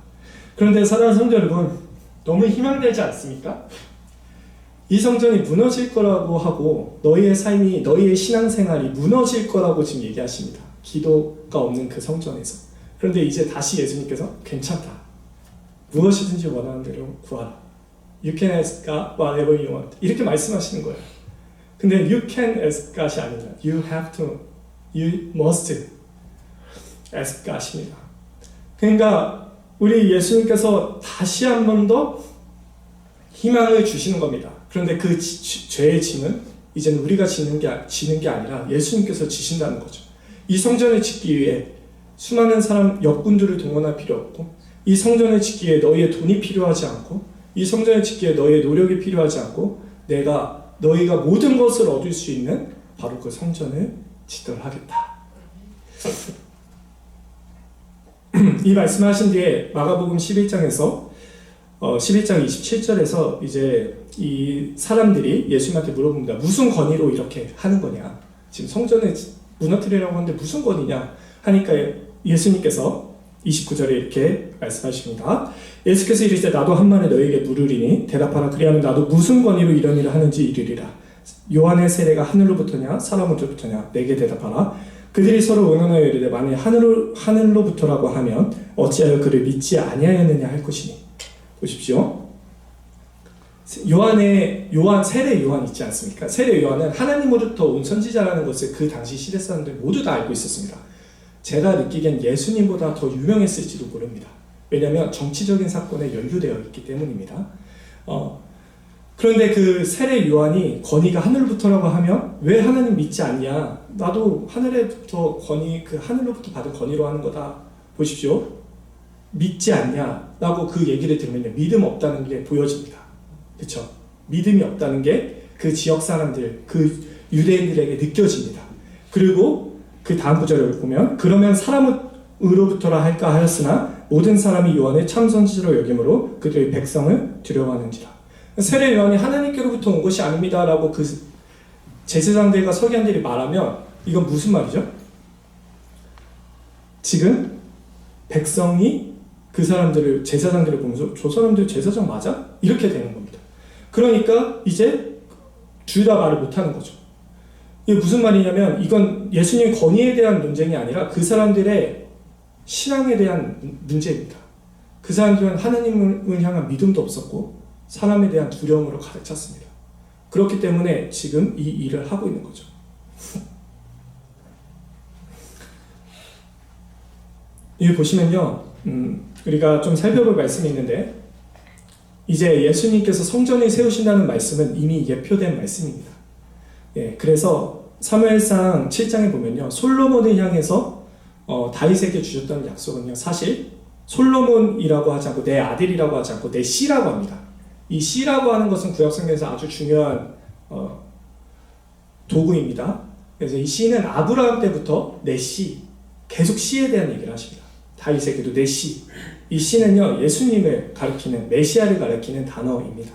그런데 사랑하는 성도 여러분, 너무 희망되지 않습니까? 이 성전이 무너질 거라고 하고 너희의 삶이, 너희의 신앙생활이 무너질 거라고 지금 얘기하십니다. 기도가 없는 그 성전에서. 그런데 이제 다시 예수님께서 괜찮다. 무엇이든지 원하는 대로 구하라. You can ask God whatever you want. 이렇게 말씀하시는 거예요. 근데 you can ask God이 아니라 you have to, you must ask God입니다. 그러니까 우리 예수님께서 다시 한 번 더 희망을 주시는 겁니다. 그런데 그 죄의 짐은 이제는 우리가 지는 게 아니라 예수님께서 지신다는 거죠. 이 성전을 짓기 위해 수많은 사람 역군들을 동원할 필요 없고 이 성전을 짓기에 너희의 돈이 필요하지 않고 이 성전을 짓기에 너희의 노력이 필요하지 않고 너희가 모든 것을 얻을 수 있는 바로 그 성전을 짓도록 하겠다. 이 말씀하신 뒤에 마가복음 11장에서 11장 27절에서 이제 이 사람들이 예수님한테 물어봅니다. 무슨 권위로 이렇게 하는 거냐? 지금 성전을 무너뜨리려고 하는데 무슨 권위냐? 하니까 예수님께서 29절에 이렇게 말씀하십니다. 예수께서 이르시되 나도 한 말을 너희에게 물으리니 대답하라. 그리하면 나도 무슨 권위로 이런 일을 하는지 이르리라. 요한의 세례가 하늘로부터냐 사람으로부터냐 내게 대답하라. 그들이 서로 의논하여 이르되 만일 하늘로부터라고 하면 어찌하여 그를 믿지 아니하였느냐 할 것이니. 보십시오. 세례 요한 있지 않습니까? 세례 요한은 하나님으로부터 온 선지자라는 것을 그 당시 시대 사람들 모두 다 알고 있었습니다. 제가 느끼기엔 예수님보다 더 유명했을지도 모릅니다. 왜냐하면 정치적인 사건에 연루되어 있기 때문입니다. 그런데 그 세례 요한이 권위가 하늘로부터라고 하면 왜 하나님 믿지 않냐? 나도 하늘로부터 받은 권위로 하는 거다. 보십시오. 믿지 않냐라고 그 얘기를 들으면 믿음 없다는 게 보여집니다. 그렇죠? 믿음이 없다는 게 그 지역 사람들, 그 유대인들에게 느껴집니다. 그리고 그 다음 구절을 보면 그러면 사람으로부터라 할까 하였으나 모든 사람이 요한을 참 선지자로 여김으로 그들의 백성을 두려워하는지라. 세례 요한이 하나님께로부터 온 것이 아닙니다라고 그 제사장들과 서기관들이 말하면 이건 무슨 말이죠? 지금 백성이 그 사람들을 제사장들을 보면서 저 사람들 제사장 맞아? 이렇게 되는 겁니다. 그러니까 이제 둘 다 말을 못하는 거죠. 이게 무슨 말이냐면 이건 예수님의 권위에 대한 논쟁이 아니라 그 사람들의 신앙에 대한 문제입니다. 그 사람들은 하나님을 향한 믿음도 없었고 사람에 대한 두려움으로 가득 찼습니다. 그렇기 때문에 지금 이 일을 하고 있는 거죠. 여기 보시면요, 우리가 좀 살펴볼 말씀이 있는데, 이제 예수님께서 성전을 세우신다는 말씀은 이미 예표된 말씀입니다. 예, 그래서 사무엘상 7장에 보면요, 솔로몬을 향해서 다윗에게 주셨던 약속은요, 사실 솔로몬이라고 하지 않고 내 아들이라고 하지 않고 내 씨라고 합니다. 이 씨라고 하는 것은 구약성경에서 아주 중요한 도구입니다. 그래서 이 씨는 아브라함 때부터 내 씨, 계속 씨에 대한 얘기를 하십니다. 다윗에게도 내 씨. 이 씨는요, 예수님을 가리키는, 메시아를 가리키는 단어입니다.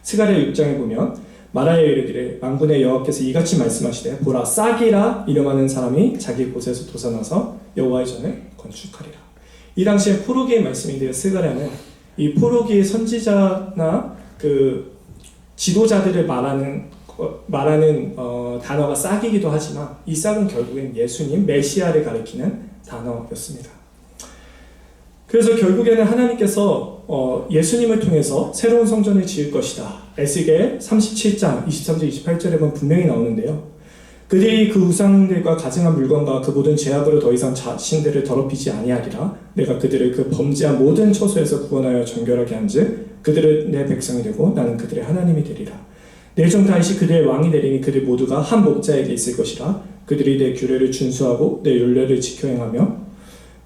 스가랴 6장에 보면 마라에 이르기를 만군의 여호와께서 이같이 말씀하시되 보라, 싹이라 이름하는 사람이 자기 곳에서 돋아나서 여호와의 전을 건축하리라. 이 당시에 포로기의 말씀인데요, 스가랴는 이 포로기의 선지자나 그 지도자들을 말하는 단어가 싹이기도 하지만 이 싹은 결국엔 예수님, 메시아를 가리키는 단어였습니다. 그래서 결국에는 하나님께서 예수님을 통해서 새로운 성전을 지을 것이다. 에스겔 37장 23절 28절에 보면 분명히 나오는데요. 그들이 그 우상들과 가증한 물건과 그 모든 죄악으로 더 이상 자신들을 더럽히지 아니하리라. 내가 그들을 그 범죄한 모든 처소에서 구원하여 정결하게 한즉 그들은 내 백성이 되고 나는 그들의 하나님이 되리라. 내 종 다윗이 그들의 왕이 되리니 그들 모두가 한 목자에게 있을 것이라. 그들이 내 규례를 준수하고 내 율례를 지켜 행하며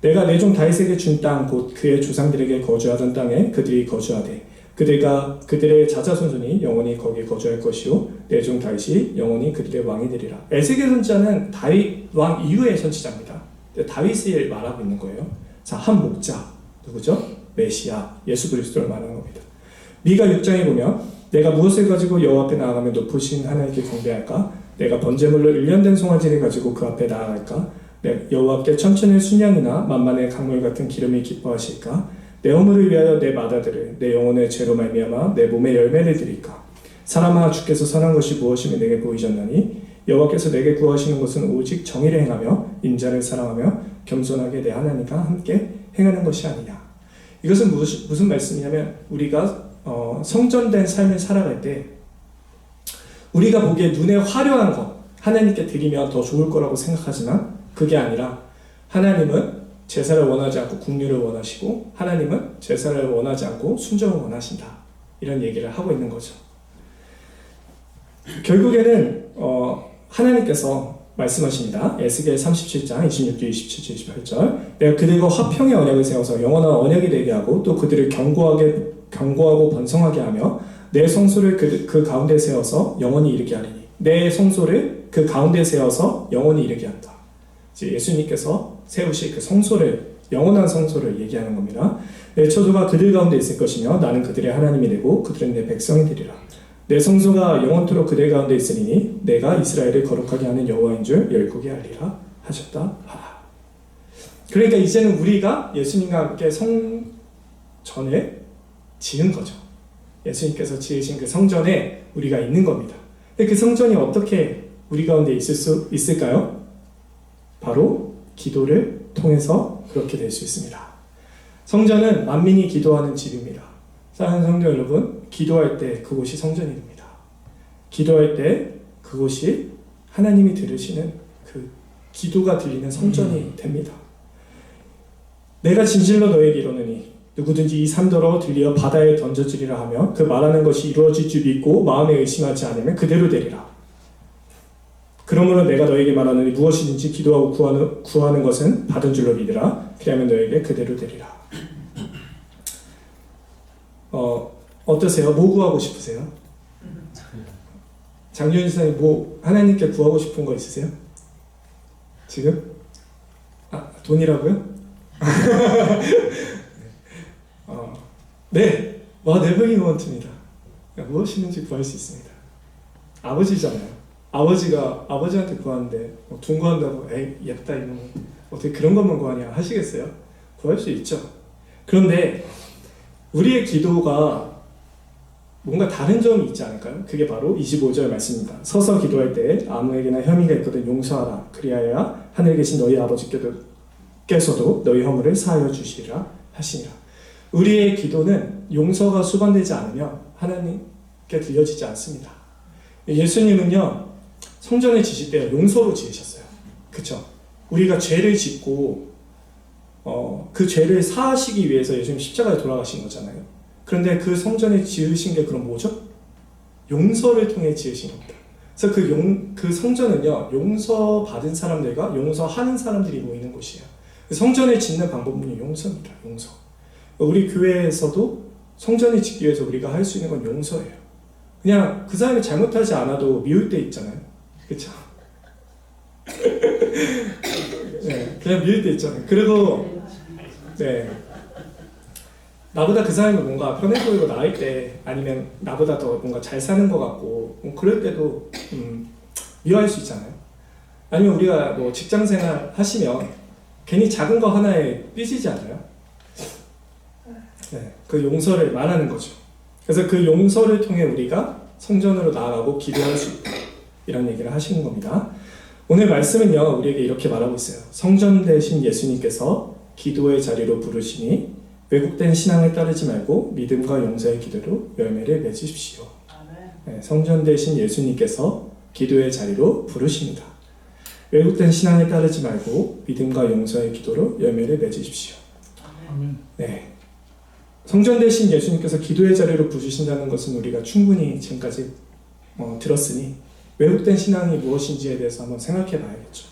내가 내 종 다윗에게 준 땅 곧 그의 조상들에게 거주하던 땅에 그들이 거주하되 그들의 자자손손이 영원히 거기에 거주할 것이요 내 종 다윗이 영원히 그들의 왕이 되리라. 에스겔 선지자는 다윗 왕 이후의 선지자입니다. 다윗을 말하고 있는 거예요. 자, 한 목자 누구죠? 메시아 예수 그리스도를 말하는 겁니다. 미가 6장에 보면 내가 무엇을 가지고 여호와 앞에 나아가면 높으신 하나님께 경배할까? 내가 번제물로 1년 된 송아지를 가지고 그 앞에 나아갈까? 여호와께 천천의 순양이나 만만의 강물 같은 기름이 기뻐하실까? 내 허물을 위하여 내 마다들을 내 영혼의 죄로 말미암아 내 몸에 열매를 드릴까? 사람아, 주께서 선한 것이 무엇이며 내게 보이셨나니 여호와께서 내게 구하시는 것은 오직 정의를 행하며 인자를 사랑하며 겸손하게 내 하나님과 함께 행하는 것이 아니냐. 이것은 무슨 말씀이냐면 우리가 성전된 삶을 살아갈 때 우리가 보기에 눈에 화려한 것 하나님께 드리면 더 좋을 거라고 생각하지만 그게 아니라 하나님은 제사를 원하지 않고 국류를 원하시고 하나님은 제사를 원하지 않고 순종을 원하신다. 이런 얘기를 하고 있는 거죠. 결국에는 하나님께서 말씀하십니다. 에스겔 37장 26절, 27절, 28절 내가 그들과 화평의 언약을 세워서 영원한 언약이 되게 하고 또 그들을 견고하고 번성하게 하며 내 성소를 그 가운데 세워서 영원히 이르게 하리니 내 성소를 그 가운데 세워서 영원히 이르게 한다. 예수님께서 세우실 그 성소를 영원한 성소를 얘기하는 겁니다. 내 처소가 그들 가운데 있을 것이며 나는 그들의 하나님이 되고 그들은 내 백성이 되리라. 내 성소가 영원토록 그들 가운데 있으리니 내가 이스라엘을 거룩하게 하는 여호와인 줄 열국에 알리라 하셨다. 그러니까 이제는 우리가 예수님과 함께 성전을 지은 거죠. 예수님께서 지으신 그 성전에 우리가 있는 겁니다. 근데 그 성전이 어떻게 우리 가운데 있을 수 있을까요? 바로 기도를 통해서 그렇게 될 수 있습니다. 성전은 만민이 기도하는 집입니다. 사랑하는 성도 여러분, 기도할 때 그곳이 성전이 됩니다. 기도할 때 그곳이 하나님이 들으시는 그 기도가 들리는 성전이 됩니다. 내가 진실로 너에게 이르노니 누구든지 이 산더러 들리어 바다에 던져지리라 하며 그 말하는 것이 이루어질 줄 믿고 마음에 의심하지 않으면 그대로 되리라. 그러므로 내가 너에게 말하노니 무엇이든지 기도하고 구하는 것은 받은 줄로 믿으라. 그리하면 너에게 그대로 되리라. 어떠세요? 뭐 구하고 싶으세요? 장윤희 선생님 뭐 하나님께 구하고 싶은 거 있으세요? 지금? 돈이라고요? 네! 와, 네버기 원트입니다. 무엇이든지 구할 수 있습니다. 아버지잖아요. 아버지한테 구하는데 돈 구한다고 에이 옅다 이놈 어떻게 그런 것만 구하냐 하시겠어요? 구할 수 있죠. 그런데 우리의 기도가 뭔가 다른 점이 있지 않을까요? 그게 바로 25절 말씀입니다. 서서 기도할 때 아무에게나 혐의가 있거든 용서하라. 그리하여 하늘에 계신 너희 아버지께서도 너희 허물을 사하여 주시리라 하시니라. 우리의 기도는 용서가 수반되지 않으면 하나님께 들려지지 않습니다. 예수님은요 성전을 지실 때 용서로 지으셨어요. 그쵸? 우리가 죄를 짓고 그 죄를 사하시기 위해서 예수님 십자가에 돌아가신 거잖아요. 그런데 그 성전에 지으신 게 그럼 뭐죠? 용서를 통해 지으신 겁니다. 그래서 그 성전은요, 용서받은 사람들과 용서하는 사람들이 모이는 곳이에요. 성전을 짓는 방법은 용서입니다. 용서. 우리 교회에서도 성전을 짓기 위해서 우리가 할 수 있는 건 용서예요. 그냥 그 사람이 잘못하지 않아도 미울 때 있잖아요. 그렇죠? 네, 그냥 미울 때 있잖아요. 그래도 네, 나보다 그 사람이 뭔가 편해 보이고 나을 때, 아니면 나보다 더 뭔가 잘 사는 것 같고 그럴 때도 미워할 수 있잖아요. 아니면 우리가 뭐 직장생활 하시면 괜히 작은 거 하나에 삐지지 않아요? 네, 그 용서를 말하는 거죠. 그래서 그 용서를 통해 우리가 성전으로 나아가고 기도할 수 있다, 이런 얘기를 하시는 겁니다. 오늘 말씀은요, 우리에게 이렇게 말하고 있어요. 성전 되신 예수님께서 기도의 자리로 부르시니 왜곡된 신앙을 따르지 말고 믿음과 용서의 기도로 열매를 맺으십시오. 네, 성전 되신 예수님께서 기도의 자리로 부르십니다. 왜곡된 신앙을 따르지 말고 믿음과 용서의 기도로 열매를 맺으십시오. 네, 성전 되신 예수님께서 기도의 자리로 부르신다는 것은 우리가 충분히 지금까지 들었으니 왜곡된 신앙이 무엇인지에 대해서 한번 생각해 봐야겠죠.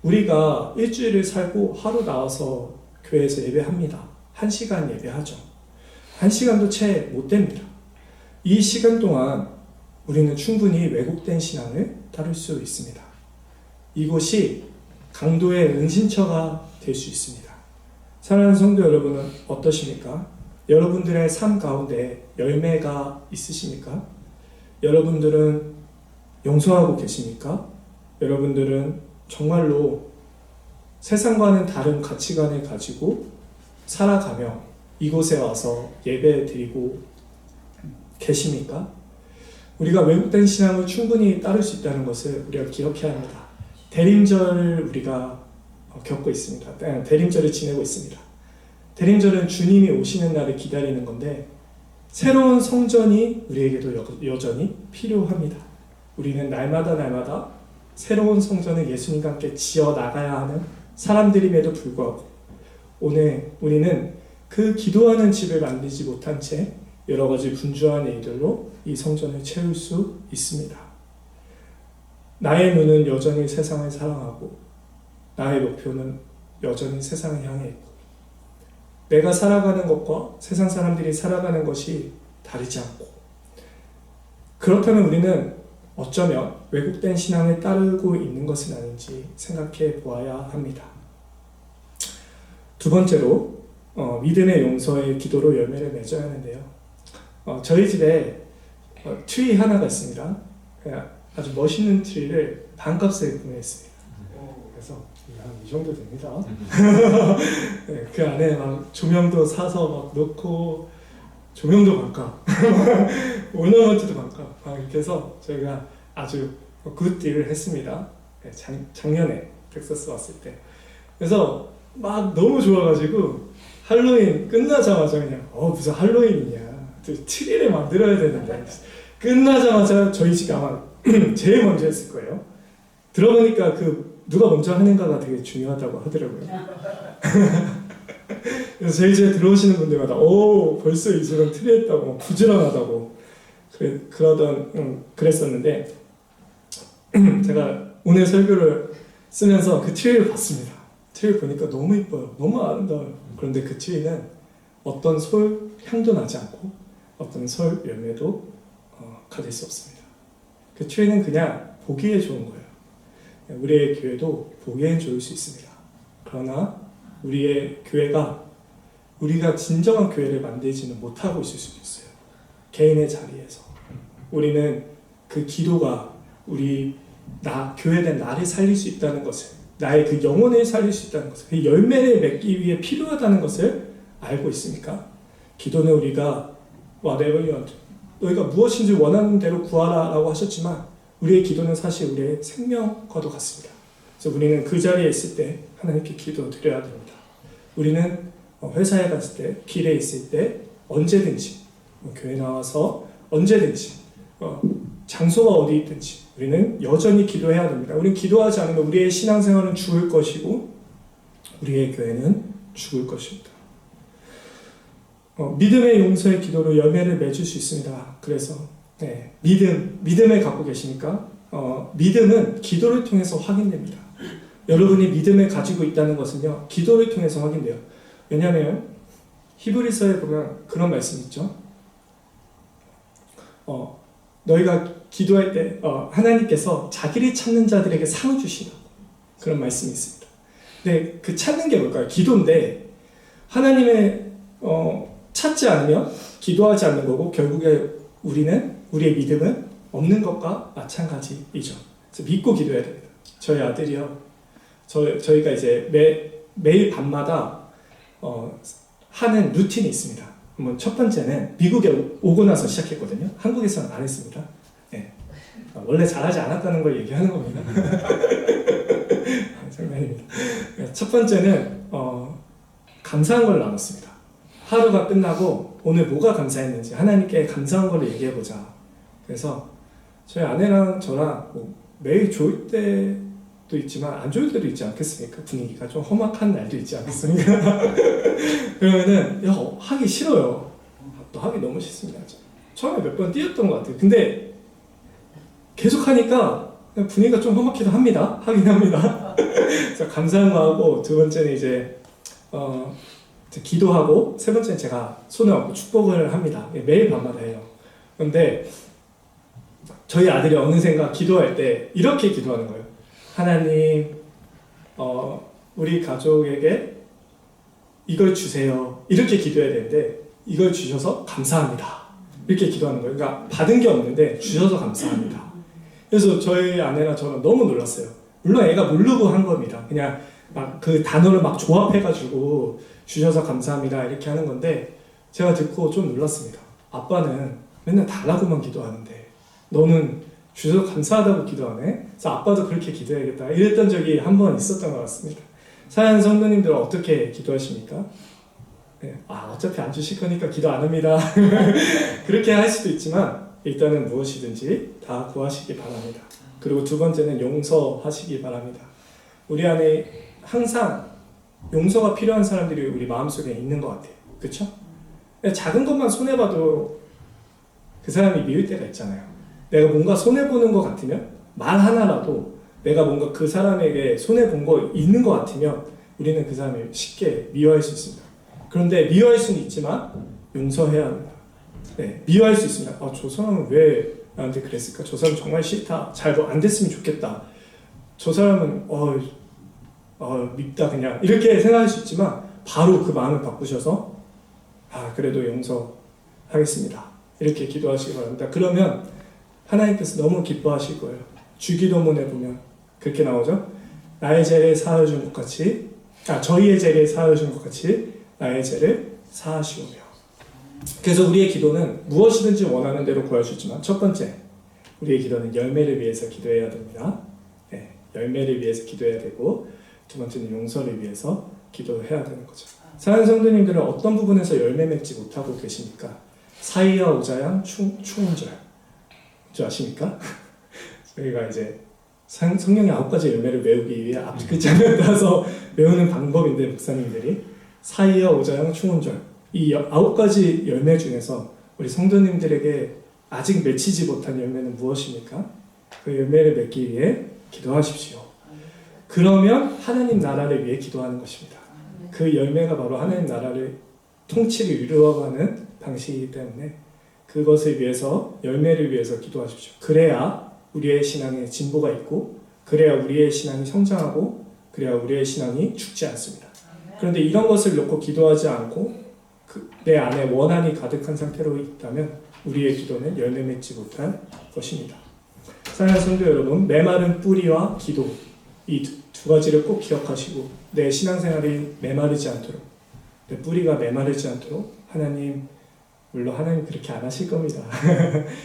우리가 일주일을 살고 하루 나와서 교회에서 예배합니다. 1시간 예배하죠. 1시간도 채 못 됩니다. 이 시간 동안 우리는 충분히 왜곡된 신앙을 따를 수 있습니다. 이곳이 강도의 은신처가 될 수 있습니다. 사랑하는 성도 여러분은 어떠십니까? 여러분들의 삶 가운데 열매가 있으십니까? 여러분들은 용서하고 계십니까? 여러분들은 정말로 세상과는 다른 가치관을 가지고 살아가며 이곳에 와서 예배 드리고 계십니까? 우리가 왜곡된 신앙을 충분히 따를 수 있다는 것을 우리가 기억해야 합니다. 대림절을 우리가 겪고 있습니다. 대림절을 지내고 있습니다. 대림절은 주님이 오시는 날을 기다리는 건데, 새로운 성전이 우리에게도 여전히 필요합니다. 우리는 날마다 새로운 성전을 예수님과 함께 지어 나가야 하는 사람들임에도 불구하고, 오늘 우리는 그 기도하는 집을 만들지 못한 채 여러 가지 분주한 일들로 이 성전을 채울 수 있습니다. 나의 눈은 여전히 세상을 사랑하고, 나의 목표는 여전히 세상을 향해 있고, 내가 살아가는 것과 세상 사람들이 살아가는 것이 다르지 않고, 그렇다면 우리는 어쩌면 왜곡된 신앙을 따르고 있는 것은 아닌지 생각해 보아야 합니다. 두 번째로 믿음의 용서의 기도로 열매를 맺어야 하는데요. 저희 집에 트리 하나가 있습니다. 아주 멋있는 트리를 반값에 구매했습니다. 그래서 한 이 정도 됩니다. 네, 그 안에 막 조명도 사서 막 넣고, 조명도 반값, 오너먼트도 반값, 이렇게 해서 저희가 아주 굿딜을 했습니다. 네, 작년에 텍사스 왔을 때. 그래서 막 너무 좋아가지고 할로윈 끝나자마자 그냥 무슨 할로윈이냐, 트리를 만들어야 되는데, 끝나자마자 저희 집이 아마 제일 먼저 했을 거예요. 들어보니까 누가 먼저 하는가가 되게 중요하다고 하더라고요. 그래서 저희 집에 들어오시는 분들마다 벌써 이 집은 트리 했다고, 부지런하다고 그랬었는데, 제가 오늘 설교를 쓰면서 그 트리를 봤습니다. 트리를 보니까 너무 이뻐요. 너무 아름다워요. 그런데 그 트리는 어떤 솔 향도 나지 않고 어떤 솔 열매도 가질 수 없습니다. 그 트리는 그냥 보기에 좋은 거예요. 우리의 교회도 보기엔 좋을 수 있습니다. 그러나 우리의 교회가, 우리가 진정한 교회를 만들지는 못하고 있을 수도 있어요. 개인의 자리에서 우리는 그 기도가 교회된 나를 살릴 수 있다는 것을, 나의 그 영혼을 살릴 수 있다는 것을, 그 열매를 맺기 위해 필요하다는 것을 알고 있습니까? 기도는 우리가 whatever you want, 너희가 무엇인지 원하는 대로 구하라 라고 하셨지만, 우리의 기도는 사실 우리의 생명과도 같습니다. 그래서 우리는 그 자리에 있을 때 하나님께 기도드려야 됩니다. 우리는 회사에 갔을 때, 길에 있을 때, 언제든지, 교회 나와서 언제든지, 장소가 어디 있든지 우리는 여전히 기도해야 됩니다. 우리는 기도하지 않으면 우리의 신앙생활은 죽을 것이고, 우리의 교회는 죽을 것입니다. 믿음의 용서의 기도로 열매를 맺을 수 있습니다. 그래서 믿음을 갖고 계시니까 믿음은 기도를 통해서 확인됩니다. 여러분이 믿음을 가지고 있다는 것은요, 기도를 통해서 확인돼요. 왜냐하면 히브리서에 보면 그런 말씀이 있죠. 너희가 기도할 때 하나님께서 자기를 찾는 자들에게 상을 주시라고 그런 말씀이 있습니다. 근데 그 찾는 게 뭘까요? 기도인데 하나님의 찾지 않으면 기도하지 않는 거고 결국에 우리의 믿음은 없는 것과 마찬가지이죠. 그래서 믿고 기도해야 됩니다. 저희 아들이요, 저희가 이제 매일 밤마다 하는 루틴이 있습니다. 첫 번째는 미국에 오고 나서 시작했거든요. 한국에서는 안 했습니다. 네. 원래 잘하지 않았다는 걸 얘기하는 겁니다. 장난입니다. 첫 번째는 감사한 걸 나눴습니다. 하루가 끝나고 오늘 뭐가 감사했는지 하나님께 감사한 걸 얘기해보자. 그래서 저희 아내랑 저랑 매일 좋을 때도 있지만 안 좋을 때도 있지 않겠습니까? 분위기가 좀 험악한 날도 있지 않겠습니까? 그러면은 하기 싫어요. 또 하기 너무 싫습니다. 처음에 몇 번 뛰었던 것 같아요. 근데 계속 하니까 분위기가 좀 험악기도 합니다. 하긴 합니다. 그래서 감사한 거 하고, 두 번째는 이제 기도하고, 세 번째는 제가 손을 얹고 축복을 합니다. 매일 밤마다 해요. 그런데 저희 아들이 어느샌가 기도할 때 이렇게 기도하는 거예요. 하나님, 우리 가족에게 이걸 주세요. 이렇게 기도해야 되는데 이걸 주셔서 감사합니다. 이렇게 기도하는 거예요. 그러니까 받은 게 없는데 주셔서 감사합니다. 그래서 저희 아내랑 저는 너무 놀랐어요. 물론 애가 모르고 한 겁니다. 그냥 막 그 단어를 막 조합해가지고 주셔서 감사합니다 이렇게 하는 건데, 제가 듣고 좀 놀랐습니다. 아빠는 맨날 달라고만 기도하는데 너는 주셔서 감사하다고 기도하네? 그래서 아빠도 그렇게 기도해야겠다 이랬던 적이 한 번 있었던 것 같습니다. 사랑하는 성도님들은 어떻게 기도하십니까? 어차피 안 주실 거니까 기도 안 합니다. 그렇게 할 수도 있지만 일단은 무엇이든지 다 구하시기 바랍니다. 그리고 두 번째는 용서하시기 바랍니다. 우리 안에 항상 용서가 필요한 사람들이 우리 마음속에 있는 것 같아요. 그렇죠? 작은 것만 손해봐도 그 사람이 미울 때가 있잖아요. 내가 뭔가 손해보는 것 같으면, 말 하나라도 내가 뭔가 그 사람에게 손해본 거 있는 것 같으면 우리는 그 사람을 쉽게 미워할 수 있습니다. 그런데 미워할 수는 있지만 용서해야 합니다. 미워할 수 있습니다. 저 사람은 왜 나한테 그랬을까? 저 사람 정말 싫다. 잘 안 됐으면 좋겠다. 저 사람은 밉다 그냥 이렇게 생각할 수 있지만 바로 그 마음을 바꾸셔서 그래도 용서하겠습니다. 이렇게 기도하시기 바랍니다. 그러면 하나님께서 너무 기뻐하실 거예요. 주기도문에 보면 그렇게 나오죠. 나의 죄를 사하여 준 것 같이, 저희의 죄를 사하여 준 것 같이 나의 죄를 사하시오며. 그래서 우리의 기도는 무엇이든지 원하는 대로 구할 수 있지만, 첫 번째, 우리의 기도는 열매를 위해서 기도해야 됩니다. 열매를 위해서 기도해야 되고, 두 번째는 용서를 위해서 기도해야 되는 거죠. 사랑하는 성도님들은 어떤 부분에서 열매 맺지 못하고 계십니까? 사이와 오자양 추운절. 저 아십니까? 저희가 이제 성령의 9가지 열매를 외우기 위해 앞 글자를 따서 외우는 방법인데, 목사님들이 사이와 오자양 추운절, 이 9가지 열매 중에서 우리 성도님들에게 아직 맺히지 못한 열매는 무엇입니까? 그 열매를 맺기 위해 기도하십시오. 그러면 하나님 나라를 위해 기도하는 것입니다. 그 열매가 바로 하나님 나라를 통치를 이루어가는 방식이기 때문에 그것을 위해서, 열매를 위해서 기도하십시오. 그래야 우리의 신앙에 진보가 있고, 그래야 우리의 신앙이 성장하고, 그래야 우리의 신앙이 죽지 않습니다. 그런데 이런 것을 놓고 기도하지 않고 내 안에 원한이 가득한 상태로 있다면 우리의 기도는 열매 맺지 못할 것입니다. 사랑하는 성도 여러분, 메마른 뿌리와 기도, 이 두 가지를 꼭 기억하시고 내 신앙생활이 메마르지 않도록, 내 뿌리가 메마르지 않도록, 물론 하나님 그렇게 안 하실 겁니다.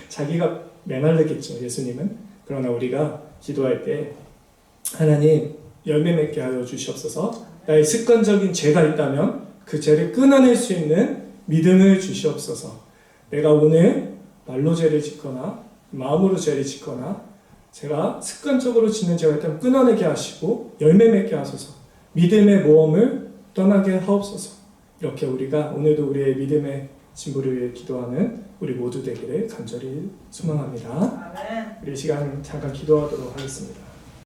자기가 메말르겠죠, 예수님은. 그러나 우리가 기도할 때 하나님 열매 맺게 하여 주시옵소서, 나의 습관적인 죄가 있다면 그 죄를 끊어낼 수 있는 믿음을 주시옵소서, 내가 오늘 말로 죄를 짓거나 마음으로 죄를 짓거나 제가 습관적으로 짓는 죄가 있다면 끊어내게 하시고 열매 맺게 하소서, 믿음의 모험을 떠나게 하옵소서. 이렇게 우리가 오늘도 우리의 믿음의 진보를 위해 기도하는 우리 모두 되기를 간절히 소망합니다. 아멘. 우리 시간 잠깐 기도하도록 하겠습니다.